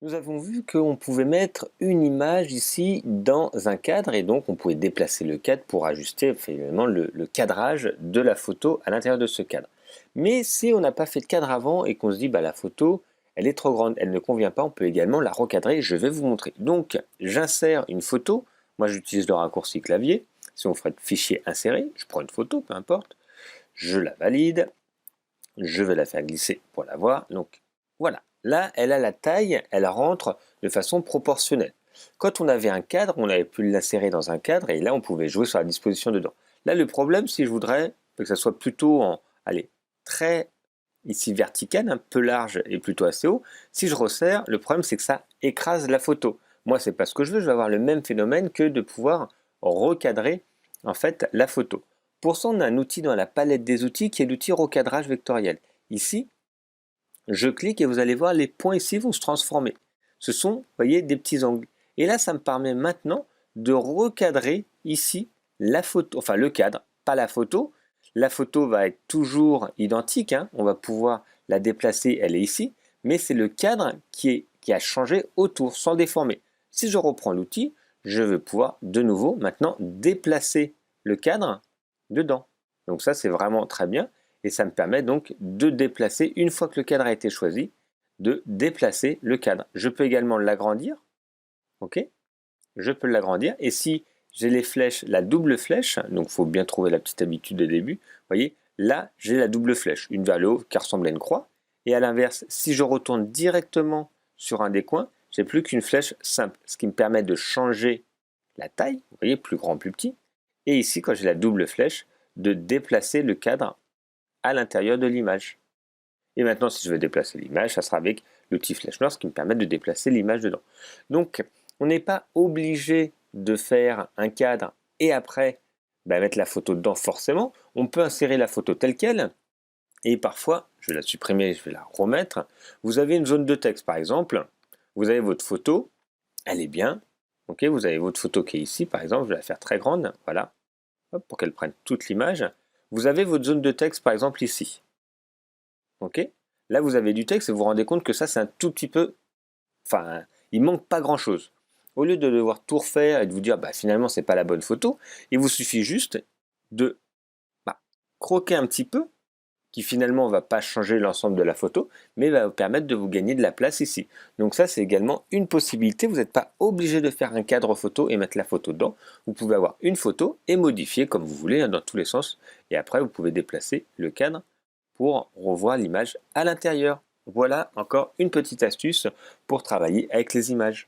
Nous avons vu qu'on pouvait mettre une image ici dans un cadre et donc on pouvait déplacer le cadre pour ajuster finalement le cadrage de la photo à l'intérieur de ce cadre. Mais si on n'a pas fait de cadre avant et qu'on se dit bah, la photo elle est trop grande, elle ne convient pas, on peut également la recadrer, je vais vous montrer. Donc j'insère une photo, moi j'utilise le raccourci clavier, si on ferait fichier inséré, je prends une photo, peu importe, je la valide, je vais la faire glisser pour la voir, donc voilà. Là, elle a la taille, elle rentre de façon proportionnelle. Quand on avait un cadre, on avait pu l'insérer dans un cadre et là, on pouvait jouer sur la disposition dedans. Là, le problème, si je voudrais que ça soit plutôt en, allez, très ici vertical, un peu large et plutôt assez haut, si je resserre, le problème, c'est que ça écrase la photo. Moi, c'est pas ce que je veux avoir le même phénomène que de pouvoir recadrer en fait la photo. Pour ça, on a un outil dans la palette des outils qui est l'outil recadrage vectoriel. Ici, je clique et vous allez voir les points ici vont se transformer. Ce sont, vous voyez, des petits angles. Et là, ça me permet maintenant de recadrer ici la photo, enfin le cadre, pas la photo. La photo va être toujours identique, hein. On va pouvoir la déplacer, elle est ici, mais c'est le cadre qui a changé autour, sans déformer. Si je reprends l'outil, je vais pouvoir de nouveau maintenant déplacer le cadre dedans. Donc ça, c'est vraiment très bien. Et ça me permet donc de déplacer, une fois que le cadre a été choisi, de déplacer le cadre. Je peux également l'agrandir. Ok, je peux l'agrandir. Et si j'ai les flèches, la double flèche, donc il faut bien trouver la petite habitude de début, vous voyez, là j'ai la double flèche, une vers le haut qui ressemble à une croix. Et à l'inverse, si je retourne directement sur un des coins, j'ai plus qu'une flèche simple, ce qui me permet de changer la taille, vous voyez, plus grand, plus petit. Et ici, quand j'ai la double flèche, de déplacer le cadre à l'intérieur de l'image. Et maintenant, si je veux déplacer l'image, ça sera avec l'outil flèche noire, ce qui me permet de déplacer l'image dedans. Donc, on n'est pas obligé de faire un cadre et après mettre la photo dedans forcément. On peut insérer la photo telle qu'elle. Et parfois, je vais la supprimer, je vais la remettre. Vous avez une zone de texte, par exemple. Vous avez votre photo, elle est bien. Ok, vous avez votre photo qui est ici, par exemple. Je vais la faire très grande, voilà, hop, pour qu'elle prenne toute l'image. Vous avez votre zone de texte, par exemple, ici. Ok, là, vous avez du texte et vous vous rendez compte que ça, c'est un tout petit peu... Enfin, il manque pas grand-chose. Au lieu de devoir tout refaire et de vous dire, bah, finalement, c'est pas la bonne photo, il vous suffit juste de croquer un petit peu, qui finalement ne va pas changer l'ensemble de la photo, mais va vous permettre de vous gagner de la place ici. Donc ça, c'est également une possibilité. Vous n'êtes pas obligé de faire un cadre photo et mettre la photo dedans. Vous pouvez avoir une photo et modifier comme vous voulez, hein, dans tous les sens. Et après, vous pouvez déplacer le cadre pour revoir l'image à l'intérieur. Voilà encore une petite astuce pour travailler avec les images.